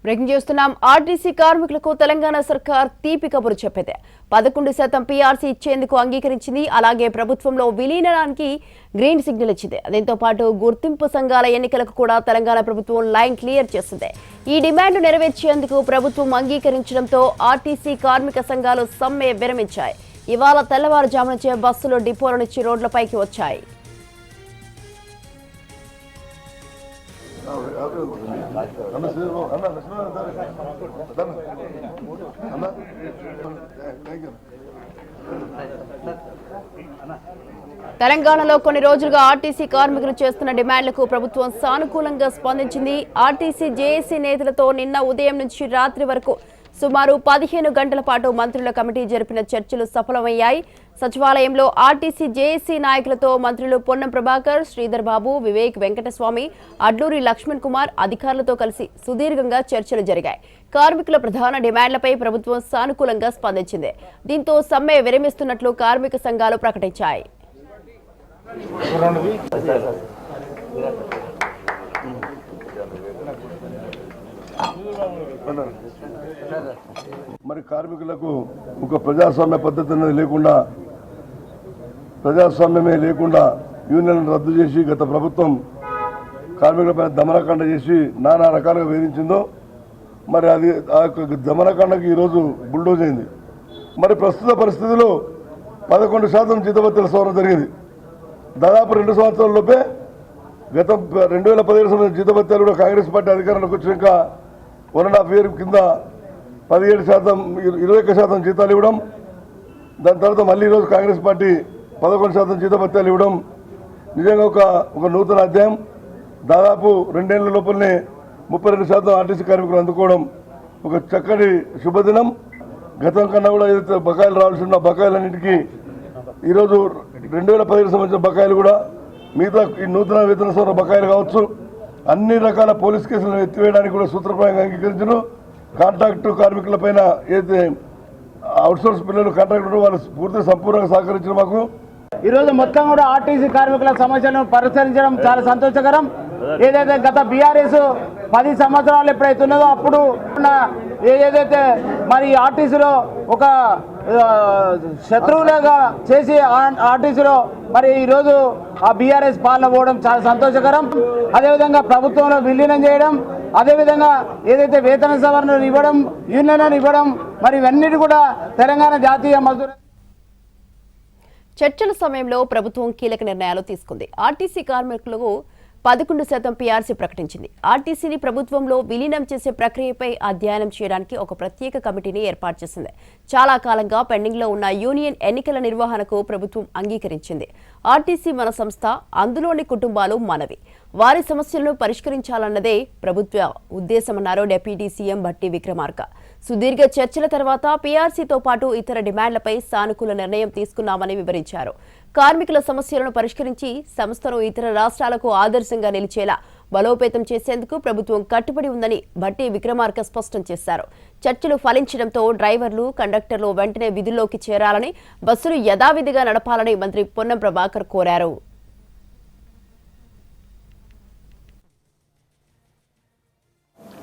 Breaking చేస్తున్నాం. RTC కార్మికులకు తెలంగాణ సర్కార్ తీపి కబురు చెప్పేదే. 11% పీఆర్సీ ఇచ్చేందుకు అంగీకరించింది. అలాగే ప్రభుత్వంలో విలీనానికి గ్రీన్ సిగ్నల్ ఇచ్చింది. దీంతో పాటు గుర్తింపు సంఘాల ఎన్నికలకు కూడా తెలంగాణ ప్రభుత్వం లైన్ క్లియర్ చేసింది. ఈ డిమాండ్ నెరవేర్చేందుకు ప్రభుత్వం అంగీకరించడంతో ఆర్టీసీ కార్మిక సంఘాలు సమ్మె విరమించాయి. ఇవాళ తెల్లవారుజాము నుంచే బస్సులు డిపోల నుంచి రోడ్లపైకి వచ్చాయి. తెలంగాణలో కొన్ని రోజులుగా ఆర్టీసీ కార్మికులు చేస్తున్న డిమాండ్లకు ప్రభుత్వం సానుకూలంగా స్పందించింది. ఆర్టీసీ జేఏసీ నేతలతో నిన్న ఉదయం నుంచి రాత్రి వరకు సుమారు 15 గంటల పాటు మంత్రుల కమిటీ జరిపిన చర్చలు సఫలమయ్యాయి. సచివాలయంలో ఆర్టీసీ జేఏసీ నాయకులతో మంత్రులు పొన్నం ప్రభాకర్, శ్రీధర్ బాబు, వివేక్ వెంకటస్వామి, అడ్లూరి లక్ష్మణ్ కుమార్ అధికారులతో కలిసి సుదీర్ఘంగా చర్చలు జరిగాయి. కార్మికుల ప్రధాన డిమాండ్లపై ప్రభుత్వం సానుకూలంగా స్పందించింది. దీంతో సమ్మె విరమిస్తున్నట్లు కార్మిక సంఘాలు ప్రకటించాయి. మరి కార్మికులకు ఒక ప్రజాస్వామ్య పద్ధతి అనేది లేకుండా, ప్రజాస్వామ్యమే లేకుండా యూనియన్లను రద్దు చేసి గత ప్రభుత్వం కార్మికులపై దమనకాండ చేసి నానా రకాలుగా వేధించిందో, మరి అది ఆ యొక్క దమనకాండకి ఈరోజు బుల్డోజ్ అయింది. మరి ప్రస్తుత పరిస్థితిలో 11% జీతభత్యాల సవరణ జరిగింది. దాదాపు 2 సంవత్సరాలలోపే గత 2017 సంవత్సరం జీతభత్యాలు కూడా కాంగ్రెస్ పార్టీ అధికారంలోకి వచ్చినాక 1.5 year కింద 17%, 21% జీతాలు ఇవ్వడం, దాని తర్వాత మళ్ళీ ఈరోజు కాంగ్రెస్ పార్టీ 11% జీతభత్యాలు ఇవ్వడం నిజంగా ఒక నూతన అధ్యాయం. దాదాపు 2 ఏళ్ల లోపలనే 32% ఆర్టీసీ కార్మికులు అందుకోవడం ఒక చక్కటి శుభదినం. గతం కన్నా కూడా ఏదైతే బకాయిలు రావాల్సి ఉన్న బకాయిలన్నింటికీ ఈరోజు 2017 సంవత్సరం బకాయిలు కూడా, మిగతా ఈ నూతన వేతన సవరణ బకాయిలు కావచ్చు, అన్ని రకాల పోలీస్ కేసులను ఎత్తివేయడానికి కూడా సూత్రప్రాయంగా అంగీకరించను. కాంట్రాక్టు కార్మికుల పైన ఏదైతే అవుట్సోర్స్ పిల్లలు కాంట్రాక్టర్ వాళ్ళు పూర్తిగా సంపూర్ణంగా సహకరించిన మాకు ఈరోజు మొత్తం కూడా ఆర్టీసీ కార్మికుల సమస్యలను పరిష్కరించడం చాలా సంతోషకరం. ఏదైతే గత బీఆర్ఎస్ 10 సంవత్సరాలు ఎప్పుడైతే ఉన్నదో అప్పుడు ఏదైతే మరి ఆర్టీసీలో ఒక శత్రువులుగా చేసి ఆర్టీసీలో మరి ఈరోజు ఆ బీఆర్ఎస్ పాలన పోవడం చాలా సంతోషకరం. అదేవిధంగా ప్రభుత్వంలో విలీనం చేయడం, అదేవిధంగా ఏదైతే వేతన సవరణను ఇవ్వడం, యూనియన్ ఇవ్వడం, మరి ఇవన్నిటి కూడా తెలంగాణ జాతీయ మజ్దూర్ చర్చల సమయంలో ప్రభుత్వం కీలక నిర్ణయాలు తీసుకుంది. ఆర్టీసీ కార్మికులకు 11% పీఆర్సీ ప్రకటించింది. ఆర్టీసీని ప్రభుత్వంలో విలీనం చేసే ప్రక్రియపై అధ్యయనం చేయడానికి ఒక ప్రత్యేక కమిటీని ఏర్పాటు చేసింది. చాలా కాలంగా పెండింగ్లో ఉన్న యూనియన్ ఎన్నికల నిర్వహణకు ప్రభుత్వం అంగీకరించింది. ఆర్టీసీ మన సంస్థ, అందులోని కుటుంబాలు మనవి. వారి సమస్యలను పరిష్కరించాలన్నదే ప్రభుత్వ ఉద్దేశమన్నారు డిప్యూటీ సీఎం భట్టి విక్రమార్క. సుదీర్ఘ చర్చల తర్వాత పీఆర్సీతో పాటు ఇతర డిమాండ్లపై సానుకూల నిర్ణయం తీసుకున్నామని వివరించారు. కార్మికుల సమస్యలను పరిష్కరించి సంస్థను ఇతర రాష్ట్రాలకు ఆదర్శంగా నిలిచేలా బలోపేతం చేసేందుకు ప్రభుత్వం కట్టుబడి ఉందని భట్టి విక్రమార్క స్పష్టం చేశారు. చర్చలు ఫలించడంతో డ్రైవర్లు, కండక్టర్లు వెంటనే విధుల్లోకి చేరాలని, బస్సులు యథావిధిగా నడపాలని మంత్రి పొన్నం ప్రభాకర్ కోరారు.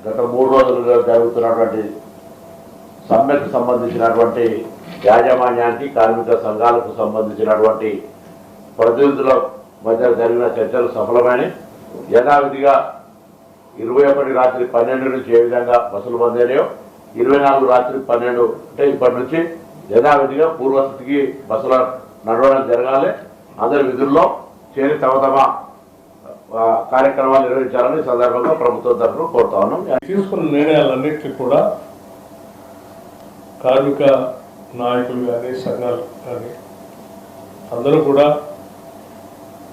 గత 3 రోజులుగా జరుగుతున్నటువంటి సమ్మెకు సంబంధించినటువంటి యాజమాన్యానికి, కార్మిక సంఘాలకు సంబంధించినటువంటి ప్రతినిధుల మధ్య జరిగిన చర్చలు సఫలమైన యథావిధిగా 21 రాత్రి 12 నుంచి ఏ విధంగా బస్సులు బంద్ అయ్యాయో 24 రాత్రి 12 అంటే ఇప్పటి నుంచి యథావిధిగా పూర్వస్థితికి బస్సుల నడవడం జరగాలి. అందరి విధుల్లో చేరి తమ కార్యక్రమాలు నిర్వహించాలని సందర్భంగా ప్రభుత్వం తరఫున కోరుతా ఉన్నాం. తీసుకున్న నిర్ణయాలన్నింటినీ కూడా కార్మిక నాయకులు కానీ, సంఘాలు కానీ అందరూ కూడా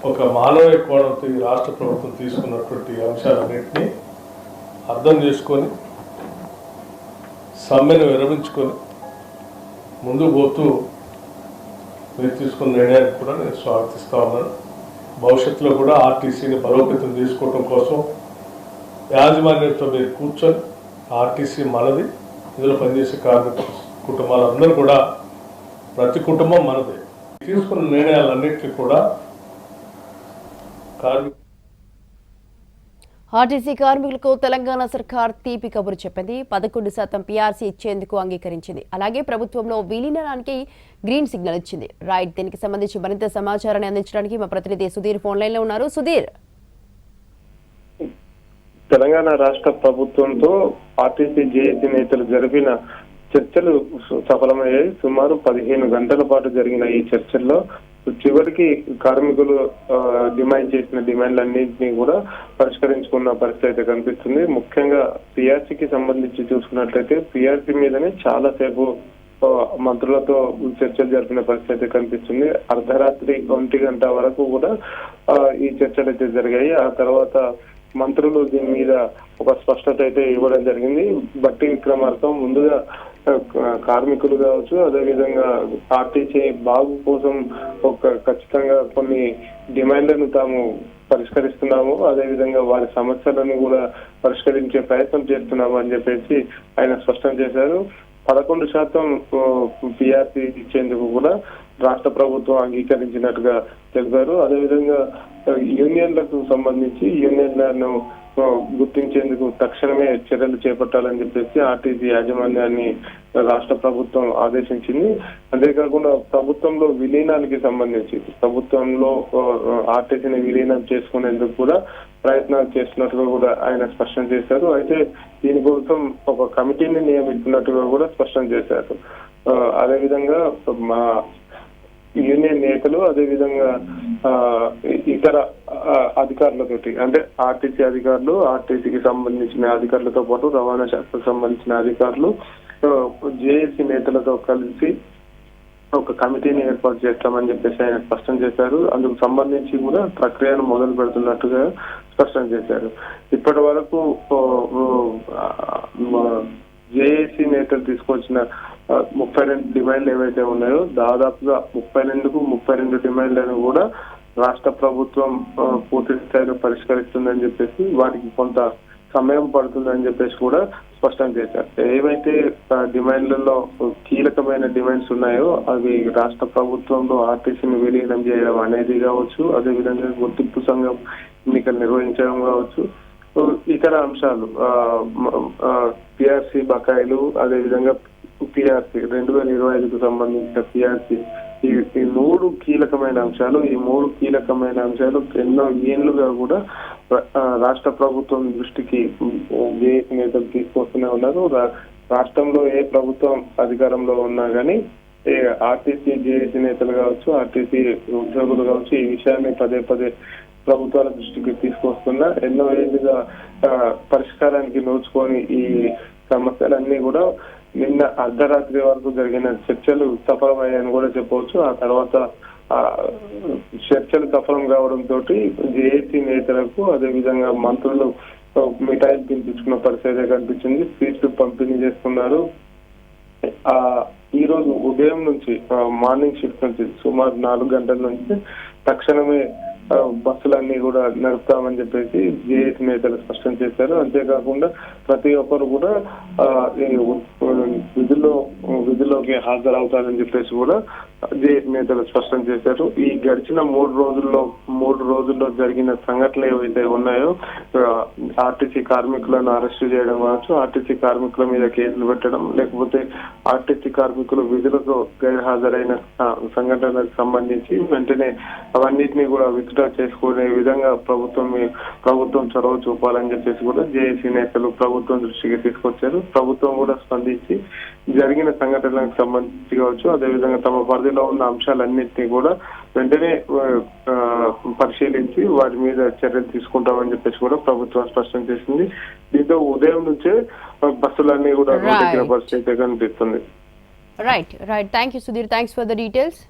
ఒక మానవీయ కోణంతో ఈ రాష్ట్ర ప్రభుత్వం తీసుకున్నటువంటి అంశాలన్నింటినీ అర్థం చేసుకొని సమ్మెను విరమించుకొని ముందుకు పోతూ మీరు తీసుకున్న నిర్ణయాన్ని కూడా నేను స్వాగతిస్తూ ఉన్నాను. భవిష్యత్తులో కూడా ఆర్టీసీని బలోపేతం చేసుకోవడం కోసం యాజమాన్యంతో మీరు కూర్చొని ఆర్టీసీ మనది, ఇందులో పనిచేసే కార్మిక కుటుంబాలందరూ కూడా ప్రతి కుటుంబం మనదే. తీసుకున్న నిర్ణయాలన్నింటినీ కూడా కార్మిక ఆర్టీసీ కార్మికులకు తెలంగాణ సర్కార్ తీపి కబురు చెప్పింది. 11% పీఆర్సీ ఇచ్చేందుకు అంగీకరించింది. అలాగే ప్రభుత్వంలో విలీనానికి గ్రీన్ సిగ్నల్ ఇచ్చింది. రైట్, దీనికి సంబంధించి మరింత సమాచారాన్ని అందించడానికి మా ప్రతినిధి సుధీర్ ఫోన్ లైన్ లో ఉన్నారు. సుధీర్, తెలంగాణ రాష్ట్ర ప్రభుత్వంతో ఆర్టీసీ జేఏసీ నేతలు జరిపిన చర్చలు సఫలమయ్యాయి. సుమారు 15 గంటల పాటు జరిగిన ఈ చర్చల్లో చివరికి కార్మికులు డిమాండ్ చేసిన డిమాండ్లన్నింటినీ కూడా పరిష్కరించుకున్న పరిస్థితి అయితే కనిపిస్తుంది. ముఖ్యంగా పీఆర్సీకి సంబంధించి చూసుకున్నట్లయితే పీఆర్సీ మీదనే చాలా సేపు మంత్రులతో చర్చలు జరిపిన పరిస్థితి అయితే కనిపిస్తుంది. అర్ధరాత్రి 1 గంట వరకు కూడా ఈ చర్చలు అయితే జరిగాయి. ఆ తర్వాత మంత్రులు దీని మీద ఒక స్పష్టత అయితే ఇవ్వడం జరిగింది. బట్టి విక్రమార్క ముందుగా కార్మికులు కావచ్చు, అదేవిధంగా ఆర్టీసీ బాగు కోసం ఖచ్చితంగా కొన్ని డిమాండ్లను తాము పరిష్కరిస్తున్నాము, అదేవిధంగా వారి సమస్యలను కూడా పరిష్కరించే ప్రయత్నం చేస్తున్నాము అని చెప్పేసి ఆయన స్పష్టం చేశారు. 11% పీఆర్సీ ఇచ్చేందుకు కూడా రాష్ట్ర ప్రభుత్వం అంగీకరించినట్టుగా తెలిపారు. అదేవిధంగా యూనియన్లకు సంబంధించి యూనియన్లను గుర్తించేందుకు తక్షణమే చర్యలు చేపట్టాలని చెప్పేసి ఆర్టీసీ యాజమాన్యాన్ని రాష్ట్ర ప్రభుత్వం ఆదేశించింది. అంతేకాకుండా ప్రభుత్వంలో విలీనానికి సంబంధించి ప్రభుత్వంలో ఆర్టీసీని విలీనం చేసుకునేందుకు కూడా ప్రయత్నాలు చేస్తున్నట్టుగా కూడా ఆయన స్పష్టం చేశారు. అయితే దీనికోసం ఒక కమిటీని నియమిస్తున్నట్టుగా కూడా స్పష్టం చేశారు. అదేవిధంగా మా యూనియన్ నేతలు అదేవిధంగా ఇతర అధికారులతోటి, అంటే ఆర్టీసీ అధికారులు, ఆర్టీసీకి సంబంధించిన అధికారులతో పాటు రవాణా శాఖకు సంబంధించిన అధికారులు జేఏసీ నేతలతో కలిసి ఒక కమిటీని ఏర్పాటు చేస్తామని చెప్పేసి ఆయన స్పష్టం చేశారు. అందుకు సంబంధించి కూడా ప్రక్రియను మొదలు పెడుతున్నట్టుగా స్పష్టం చేశారు. ఇప్పటి వరకు జేఏసీ నేతలు తీసుకొచ్చిన 32 డిమాండ్లు ఏవైతే ఉన్నాయో దాదాపుగా 32 డిమాండ్లను కూడా రాష్ట్ర ప్రభుత్వం పూర్తి స్థాయిలో పరిష్కరిస్తుందని చెప్పేసి వాటికి కొంత సమయం పడుతుందని చెప్పేసి కూడా స్పష్టం చేశారు. ఏవైతే డిమాండ్లలో కీలకమైన డిమాండ్స్ ఉన్నాయో అవి రాష్ట్ర ప్రభుత్వంలో ఆర్టీసీని విలీనం చేయడం అనేది కావచ్చు, అదేవిధంగా గుర్తింపు సంఘం ఎన్నికలు నిర్వహించడం కావచ్చు, ఇతర అంశాలు పీఆర్సీ బకాయిలు, అదేవిధంగా పీఆర్సీ 2025కు సంబంధించిన పీఆర్సీ, ఈ 3 కీలకమైన అంశాలు. ఈ 3 కీలకమైన అంశాలు ఎన్నో ఏళ్లుగా కూడా రాష్ట్ర ప్రభుత్వం దృష్టికి జేఏసీ నేతలు తీసుకొస్తూనే ఉన్నారు. రాష్ట్రంలో ఏ ప్రభుత్వం అధికారంలో ఉన్నా కానీ ఆర్టీసీ జేఏసీ నేతలు కావచ్చు, ఆర్టీసీ ఉద్యోగులు కావచ్చు ఈ విషయాన్ని పదే ప్రభుత్వాల దృష్టికి తీసుకొస్తున్నా ఎన్నో ఏళ్ళుగా పరిష్కారానికి నోచుకొని ఈ సమస్యలన్నీ కూడా నిన్న అర్ధరాత్రి వరకు జరిగిన చర్చలు సఫలమయ్యాయని కూడా చెప్పవచ్చు. ఆ తర్వాత చర్చలు సఫలం కావడంతో జేఏసీ నేతలకు అదేవిధంగా మంత్రులు మిఠాయిలు తినిపించుకున్న పరిస్థితి కనిపించింది. స్వీట్లు పంపిణీ చేస్తున్నారు. ఈ రోజు ఉదయం నుంచి మార్నింగ్ షిఫ్ట్ నుంచి సుమారు 4 గంటల నుంచి తక్షణమే బస్సులన్నీ కూడా నడుపుతామని చెప్పేసి జేఏసీ నేతలు స్పష్టం చేశారు. అంతేకాకుండా ప్రతి ఒక్కరు కూడా విధుల్లోకి హాజరవుతారని చెప్పేసి కూడా జేఏసీ నేతలు స్పష్టం చేశారు. ఈ గడిచిన 3 రోజుల్లో జరిగిన సంఘటనలు ఏవైతే ఉన్నాయో ఆర్టీసీ కార్మికులను అరెస్టు చేయడం కావచ్చు, ఆర్టీసీ కార్మికుల మీద కేసులు పెట్టడం, లేకపోతే ఆర్టీసీ కార్మికులు విధులకు గైర్హాజరైన సంఘటనలకు సంబంధించి వెంటనే అవన్నిటినీ కూడా విత్డ్రా చేసుకునే విధంగా ప్రభుత్వం చొరవ చూపాలని చెప్పేసి కూడా జేఏసీ నేతలు ప్రభుత్వం దృష్టికి తీసుకొచ్చారు. ప్రభుత్వం కూడా స్పందించి జరిగిన సంఘటనలకు సంబంధించి కావచ్చు, అదేవిధంగా తమ పరిధిలో ఉన్న అంశాలన్నింటినీ కూడా వెంటనే పరిశీలించి వాటి మీద చర్యలు తీసుకుంటామని చెప్పేసి కూడా ప్రభుత్వం స్పష్టం చేసింది. దీంతో ఉదయం నుంచే బస్సులన్నీ కూడా రోడ్డెక్కిన పరిస్థితి కనిపిస్తుంది. Right. Thank you Sudheer, thanks for the details.